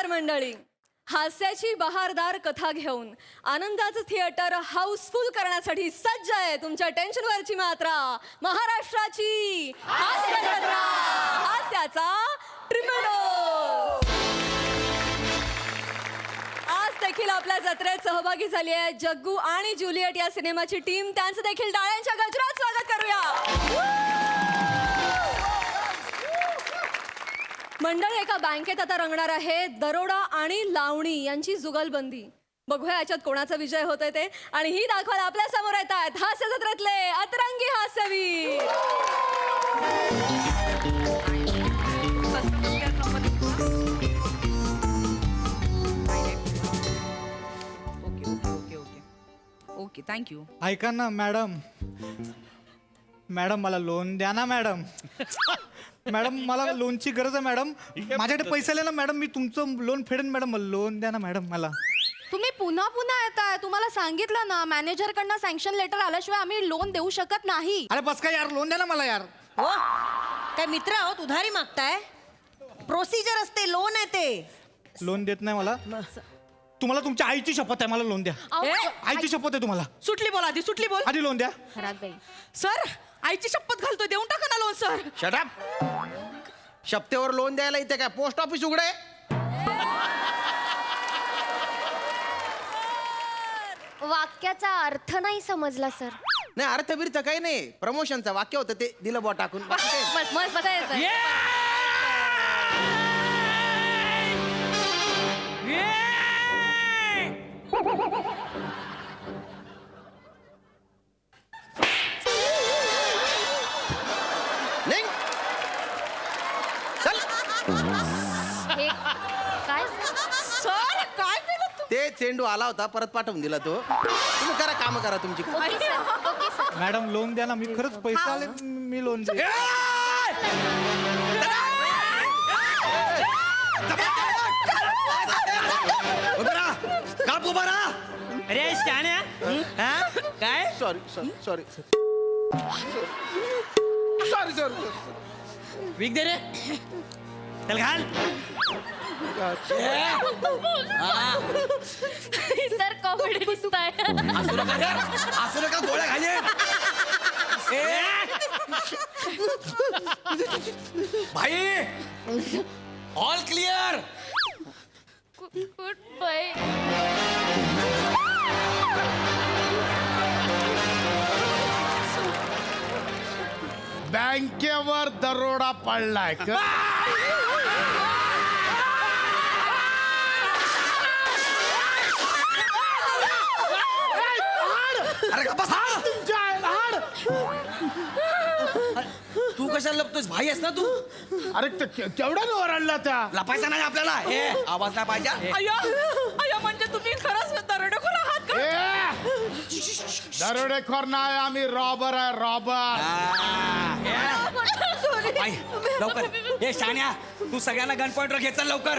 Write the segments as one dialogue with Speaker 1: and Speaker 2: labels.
Speaker 1: मंडळी, हास्याची बहारदार कथा घेऊन आनंदाचं थिएटर हाऊसफुल करण्यासाठी सज्ज आहे तुमच्या टेन्शनवरची मात्रा महाराष्ट्राची हास्य जत्रा, हास्याचा ट्रिपल डोस. आज देखील आपल्या जत्रेत सहभागी झाली आहे जग्गू आणि ज्युलियट या सिनेमाची टीम. त्यांचं देखील टाळ्यांच्या गजरात स्वागत करूया. मंडळ एका बँकेत आता रंगणार आहे दरोडा आणि लावणी यांची जुगलबंदी. बघूया याच्यात कोणाचा विजय होतोय ते. आणि ही दाखवायला आपल्या समोर येत आहेत हास्य जत्रेतले अतरंगी हास्यवीर.
Speaker 2: Okay thank you.
Speaker 3: ऐका ना मॅडम, मॅडम मला लोन द्या ना मॅडम. मॅडम मला लोनची गरज आहे मॅडम. माझ्याकडे पैसे आले ना मॅडम, मी तुमचं लोन फेडेन मॅडम. मला लोन द्या ना मॅडम मला.
Speaker 4: तुम्ही पुन्हा पुन्हा येताय. तुम्हाला सांगितलं ना मॅनेजर कडनं सँक्शन लेटर आल्याशिवाय आम्ही लोन देऊ शकत नाही.
Speaker 3: अरे बस काय यार, लोन द्या ना मला यार.
Speaker 5: हो काय मित्र आहोत, उधारी मागताय? प्रोसिजर असते, लोन आहे ते.
Speaker 3: लोन देत नाही मला. तुम्हाला तुमच्या आईची शपथ आहे, मला लोन द्या. आईची शपथ आहे तुम्हाला.
Speaker 2: सुटली बोल आधी, सुटली बोल.
Speaker 3: आधी लोन द्या.
Speaker 2: सर आईची शपथ घालतोय, देऊन टाका ना लोन सर.
Speaker 6: Shut up. शपथेवर लोन द्यायला इथे काय पोस्ट ऑफिस उघडे?
Speaker 4: वाक्याचा अर्थ नाही समजला सर.
Speaker 6: नाही अर्थ बिर्थ काही नाही, प्रमोशनचं वाक्य होतं ते दिलं बॉ टाकून. बाकी काही नाही.
Speaker 1: मस्त बसायचं.
Speaker 6: निघ. चल.
Speaker 4: काय
Speaker 2: सर काय केलं तू?
Speaker 6: ते चेंडू आला होता, परत पाठवून दिला तो. तुम्ही करा, काम करा तुमची.
Speaker 3: मॅडम लोन द्या ना, मी खरंच पैसे आले, मी लोन द्या.
Speaker 6: का उभा राहा.
Speaker 7: अरे शाण्या, काय
Speaker 6: sorry sorry sorry sorry sorry.
Speaker 7: विक दे रे. चल घाल.
Speaker 4: सर कॉमेडी दिसताय.
Speaker 6: असं नका, गोळ्या घाले.
Speaker 7: भाई ऑल क्लिअर.
Speaker 4: Good bye.
Speaker 8: बँकेवर दरोडा पडलाय का?
Speaker 6: अरे का बस.
Speaker 8: तुमच्या आईला हाड.
Speaker 7: तू कशाला लपतोस? भाई आहेस ना तू.
Speaker 8: अरे केवढ्यानं ओरडला त्या?
Speaker 7: लपायचा नाही आपल्याला. ए आवाज नाही पाहिजे.
Speaker 2: अय्या म्हणजे तुम्ही खरंच दरोडेखोर आहात का?
Speaker 8: दरोडेखोर नाही, आम्ही रॉबर आहे, रॉबर.
Speaker 7: भाई लवकर. ए शाण्या, तू सगळ्यांना गन पॉइंटवर घेत चल लवकर.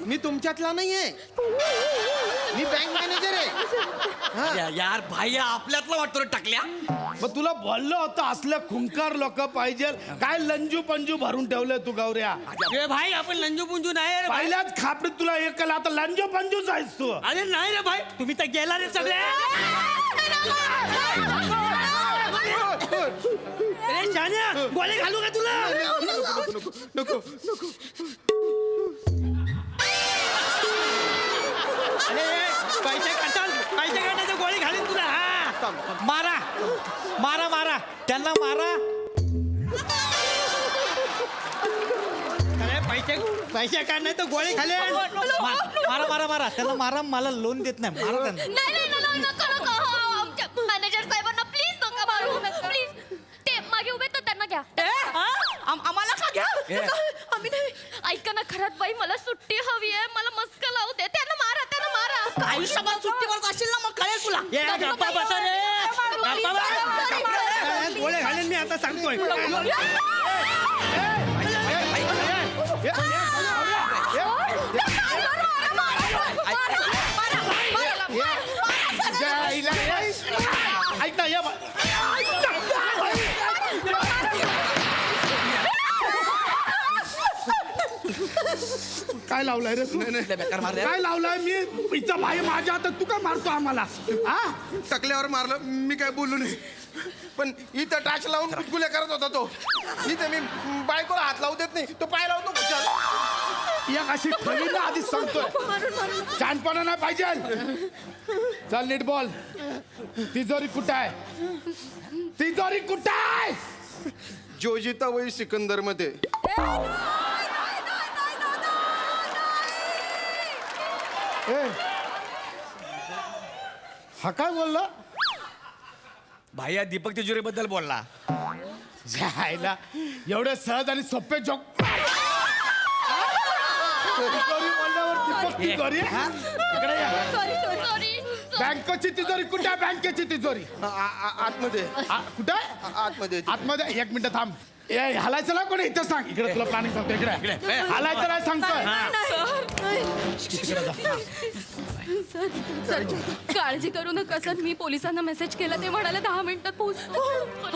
Speaker 6: मी तुमच्यातला नाहीये, मी बँक मॅनेजर आहे.
Speaker 7: यार भाई आपल्यातला वाटतो रे टाकल्या.
Speaker 8: मग तुला बोललो होतं असले खुंकार लोक पाहिजे. काय लंजू पंजू भरून ठेवलं तू गौऱ्या?
Speaker 7: ए भाई आपण लंजू पुंजू नाही रे भाई.
Speaker 8: पहिल्याच खापडीत तुला एक केला, आता लंजू पंजूच आहेस तू.
Speaker 7: अरे नाही रे भाई, तुम्ही तर गेला रे सगळे. अरे शाण्या, गोळी घालू का तुला?
Speaker 6: नको.
Speaker 7: अरे पैसे काढायचं गोळी घालीन तुला. हा मारा मारा मारा त्यांना मारा. अरे पैसे काढणार तर गोळी घालेन.
Speaker 3: मारा मारा मारा त्यांना मारा. मला लोन देत नाही, मारा त्यांना.
Speaker 4: नाही नका आमच्या मॅनेजर साहेबांना प्लीज नका मारू. प्लीज ते मागे उभे तर त्यांना घ्या.
Speaker 2: आम्हाला का घ्या?
Speaker 4: आम्ही नाही. ऐका ना खरात बाई, मला सुट्टी हवी आहे. मला मस्का लावू दे. त्यांना मारा.
Speaker 2: आयुष्यभर सुट्टीवर असेल ना, मग कळेल तुला.
Speaker 7: गप्पा बसा रे. गप्पा बसा. गोळी घालेन मी आता सांगतोय.
Speaker 8: ऐक ना, ये काय लावलाय रे तू? काय लावलाय मी इथं भाई माझ्या हातात तू काय मारतो आम्हाला हा?
Speaker 6: टकल्यावर मारलं मी काय बोललो नाही पण इथं टाच लावून गुल्या करत होता तो इथं मी बायकोला हात लावू देत नाही तो पाय लावतो कुशाल.
Speaker 8: एक अशी ठेवी ना आधीच सांगतोय छानपणा नाही पाहिजे. चल नीट बोल. तिजोरी कुठं आहे? तिजोरी कुठं आहे?
Speaker 6: जोजिता वही सिकंदर मध्ये.
Speaker 8: ए, हा काय बोलला?
Speaker 7: भाई दीपक तिजोरी बद्दल बोलला.
Speaker 8: जायला एवढे सहज आणि सोपे जोक तिजोरी बोलल्यावर दीपक तिजोरी इकडे या.
Speaker 4: सॉरी
Speaker 8: बँकेची तिजोरी कुठे आहे? बँकेची तिजोरी
Speaker 6: आतमध्ये
Speaker 8: कुठे आहे?
Speaker 6: आतमध्ये
Speaker 8: आतमध्ये. एक मिनिट थांब. ए हलायचं ना कोणी इथं सांग. इकडे तुला प्लॅनिंग सांगतो. इकडे हलायचं नाही सांगतोय.
Speaker 1: सर काळजी करू नका सर मी पोलिसांना मेसेज केला ते म्हणाले 10 मिनिटात पोहोचतो.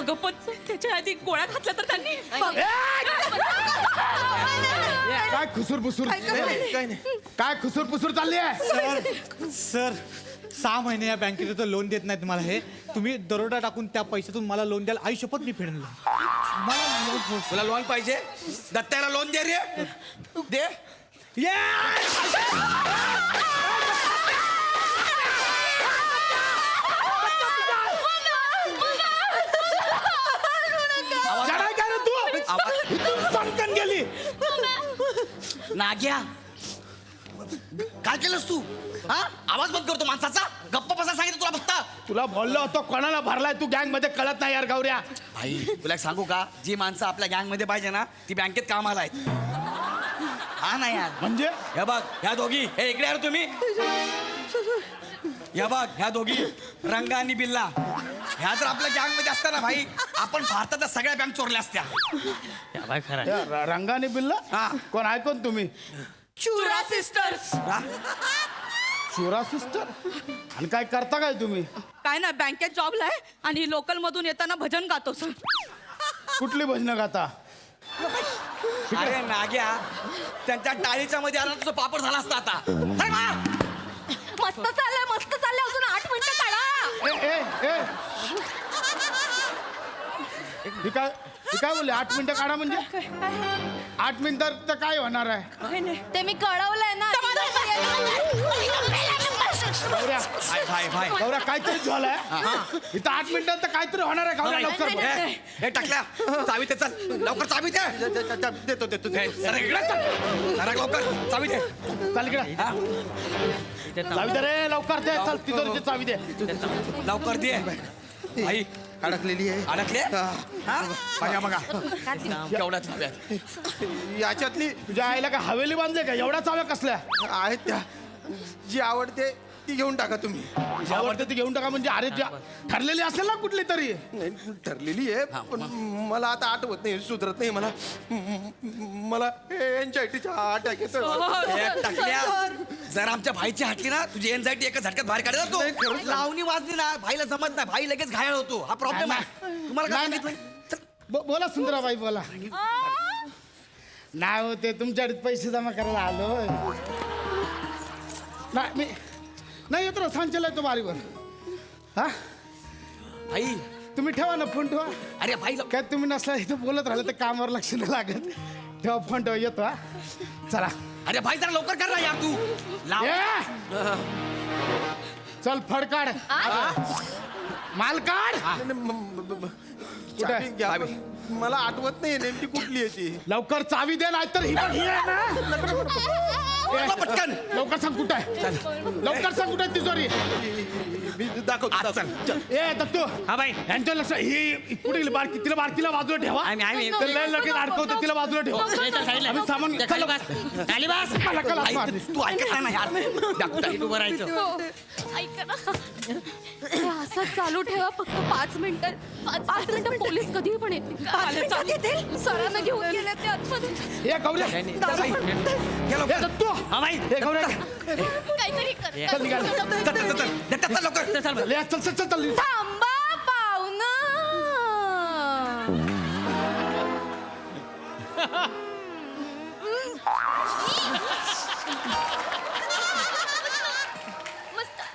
Speaker 2: अगं पण त्याच्या आधी गोळ्या घातल्या तर त्यांनी.
Speaker 8: काय खुसूर पुसूर काय खुसूर पुसूर चालली आहे?
Speaker 3: सर 6 महिने या बँकेत लोन देत नाहीत मला हे तुम्ही दरोडा टाकून त्या पैशातून मला लोन द्याल आई शपथ मी फेडून
Speaker 7: तुला लोन पाहिजे दत्ताला लोन दे रे दे.
Speaker 8: जडाय काय रे तू? इथून सनकन गेली.
Speaker 7: नाग्या काय केलंस तू हा आवाज बंद करतो माणसाचा. गप्प बसा सांगितलं तुला फक्त.
Speaker 8: तुला बोललो होतो कोणाला भरलाय तू गँग मध्ये कळत नाही यार गौऱ्या.
Speaker 7: भाई तुला एक सांगू का जी माणसं आपल्या गँग मध्ये पाहिजे ना ती बँकेत कामाला आहेत. हा ना यार.
Speaker 8: म्हणजे
Speaker 7: हे बघ ह्या दोघी हे इकडे यार तुम्ही. हे बघ ह्या दोघी रंगा आणि बिल्ला ह्या जर आपल्या गँग मध्ये असत्या ना भाई आपण भारताच्या सगळ्या बँक चोरल्या असत्या.
Speaker 8: या रंगाने बिल्ला
Speaker 7: हा.
Speaker 8: कोण आहे कोण तुम्ही?
Speaker 2: चुरा सिस्टर्स.
Speaker 8: चोरा सिस्टर. आणि काय करता काय तुम्ही?
Speaker 2: काय ना बँकेत जॉबला आहे आणि लोकल मधून येताना भजन गातो सर.
Speaker 8: कुठली भजनं गाता?
Speaker 7: अरे नाग्या त्यांच्या टाळीच्या मध्ये आला तुझं पापड झाला असता आता. चल बा.
Speaker 1: मस्त चाललंय अजून 8 मिनिटं काढा.
Speaker 8: ए ए ए ही काय बोलले 8 मिनिटं काढा म्हणजे 8 मिनिटात तर काय होणार आहे?
Speaker 1: ते मी कळवलंय ना.
Speaker 8: गौऱ्या
Speaker 7: भाई भाई
Speaker 8: गौऱ्या काहीतरी झालंय इथं 8 मिनिटात तर काहीतरी होणार आहे. गौऱ्या लवकर बोल.
Speaker 7: हे टाकल्या चावी दे चल लवकर चावी दे.
Speaker 6: देतो
Speaker 7: अरे इकडे चल जरा लवकर चावी दे.
Speaker 8: चाल इकडे चावी दे रे लवकर दे. चल तिजोरीची चावी दे.
Speaker 7: लवकर दे भाई
Speaker 6: अडकलेली आहे.
Speaker 7: अडकले हा बघा बघा केवढ्या चाव्या
Speaker 6: याच्यातली
Speaker 8: तुझ्या आईला का हवेली बांधले का? एवढ्या चाव्या कसल्या
Speaker 6: आहेत त्या जी आवडते ती घेऊन टाका तुम्ही.
Speaker 8: आवडते ती घेऊन टाका म्हणजे अरे ज्या ठरलेली असेल ना कुठली तरी.
Speaker 6: नाही ठरलेली आहे पण मला आता आठवत नाही सुधरत नाही मला एन्झायटीचा अटॅक येतो.
Speaker 7: टाकल्या जर आमच्या भाईची हटली ना तुझी एन्झायटी एका झटक्यात बाहेर काढला
Speaker 6: नाही,
Speaker 7: तो
Speaker 6: खरंच.
Speaker 7: लावणी वाजली ना भाईला जमत नाही भाई लगेच घायल होतो. हा प्रॉब्लेम आहे तुम्हाला काय
Speaker 8: नाही,
Speaker 7: सांगितलं.
Speaker 8: बोला सुंदराबाई बोला. नाही होते तुमच्याकडे पैसे जमा करायला आलो. नाही मी नाही येतो ना सांचेला येतो बारीवर. हा
Speaker 7: भाई
Speaker 8: तुम्ही ठेवा ना फोन ठेवा.
Speaker 7: अरे भाई
Speaker 8: काय तुम्ही नसला इथं बोलत राहिलं तर कामावर लक्ष नाही लागत. ठेवा फोन ठेवा येतो हा. चला
Speaker 7: अरे भाई जरा लवकर कर ना यार तू लाव.
Speaker 8: ये. चल फड काढ माल काढ.
Speaker 6: चावी घ्या, पण मला आठवत नाही नेमकी कुठली आहे ती.
Speaker 8: लवकर चावी दे नाही तर ही बघ, ही आहे ना.
Speaker 7: पटकन, पटकन
Speaker 8: लवकर सांग कुठं आहे. लवकर सांग कुठं आहे तिजोरी.
Speaker 6: मी दाखवतो
Speaker 7: आज
Speaker 6: दाखवतो.
Speaker 8: ए दत्तू
Speaker 7: हा भाई
Speaker 8: यांच्या लक्ष ही कुठे बारकी तिला बारकीला बाजूला ठेवा. तर लय लगेच अडकवतो तिला बाजूला ठेवा. आम्ही सामान चल. मला कला
Speaker 7: आई,
Speaker 8: मारली.
Speaker 7: तू ऐकत आहे ना यार दाखवता उभं राहायचं.
Speaker 4: ऐका ना
Speaker 1: हे असंच चालू ठेवा फक्त 5 मिनिटं. 5 मिनिटं पोलीस कधी पण येतील. सरांना घेऊन गेले ते आतमध्ये.
Speaker 8: ए गौऱ्या ए दत्तू ए गौऱ्या
Speaker 4: काहीतरी कर.
Speaker 8: चल निघाल.
Speaker 7: लवकर
Speaker 8: ले, चल चल चल चल.
Speaker 1: थांबा पाहुणं.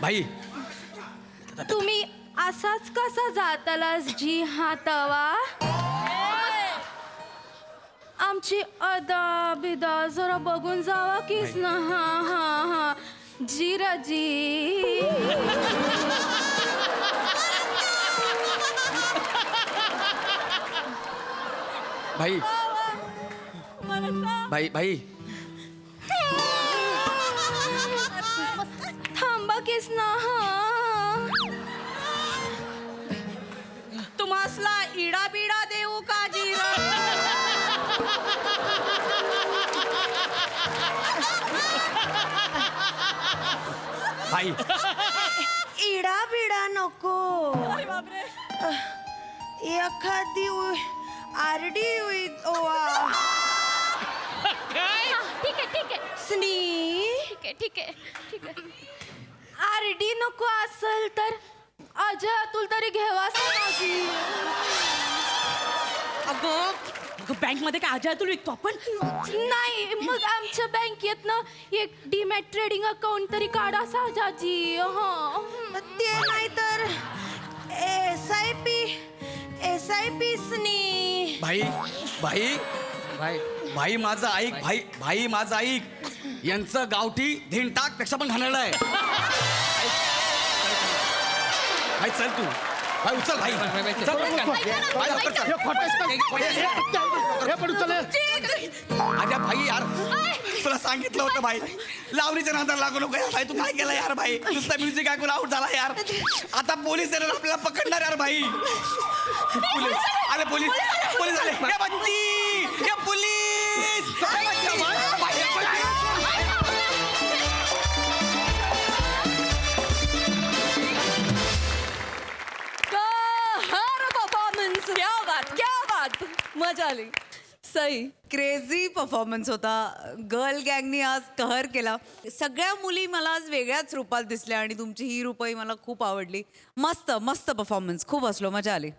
Speaker 7: भाई
Speaker 1: तुम्ही असाच कसा जातालास जी हातावा आमची अदा बिदा जरा बघून जावा कीस ना हा हा हा जीराजी
Speaker 7: भाई भाई भाई
Speaker 1: थांबा कीस ना हा
Speaker 2: तुम्हासला इडा बिडा देऊ का जीरा
Speaker 7: भाई
Speaker 5: इडा बिडा नको एखादी आरडी ओवा
Speaker 4: ठीक आहे ठीक आहे
Speaker 5: स्नी
Speaker 4: ठीक आहे ठीक आहे ठीक आहे
Speaker 1: आरडी नको असेल तर अजय अतुल तरी घेवास माझी
Speaker 2: अगं बँक मध्ये काय अजय तुला विकतो आपण
Speaker 1: नाही मग आमच्या बँकेतनं एक डीमॅट ट्रेडिंग अकाउंट तरी काढा साजाजी
Speaker 5: ते नाही तर SIP स्नी
Speaker 7: भाई भाई भाई भाई माझं ऐक भाई भाई माझं ऐक यांचं गावठी धिंटाक पेक्षा पण घाणेरडं आहे भाई चल तू भाई उचल भाई चल भाई लवकर चल. अरे भाई यार तुला सांगितलं होतं भाई लावणीच्या नादाला लागू नको यार भाई तू काय केलं यार भाई नुसतं म्युझिक ऐकून आउट झाला यार आता पोलीस येणार आपल्याला पकडणार यार भाई पोलीस अरे पोलीस पोलीस आले ये बच्ची ये पोलीस
Speaker 1: परफॉर्मन्स क्या बात मजा आली सई
Speaker 9: क्रेझी परफॉर्मन्स होता गर्ल गँगनी आज कहर केला सगळ्या मुली मला आज वेगळ्याच रूपात दिसल्या आणि तुमची ही रूपही मला खूप आवडली मस्त मस्त परफॉर्मन्स खूप हसलो मजा आली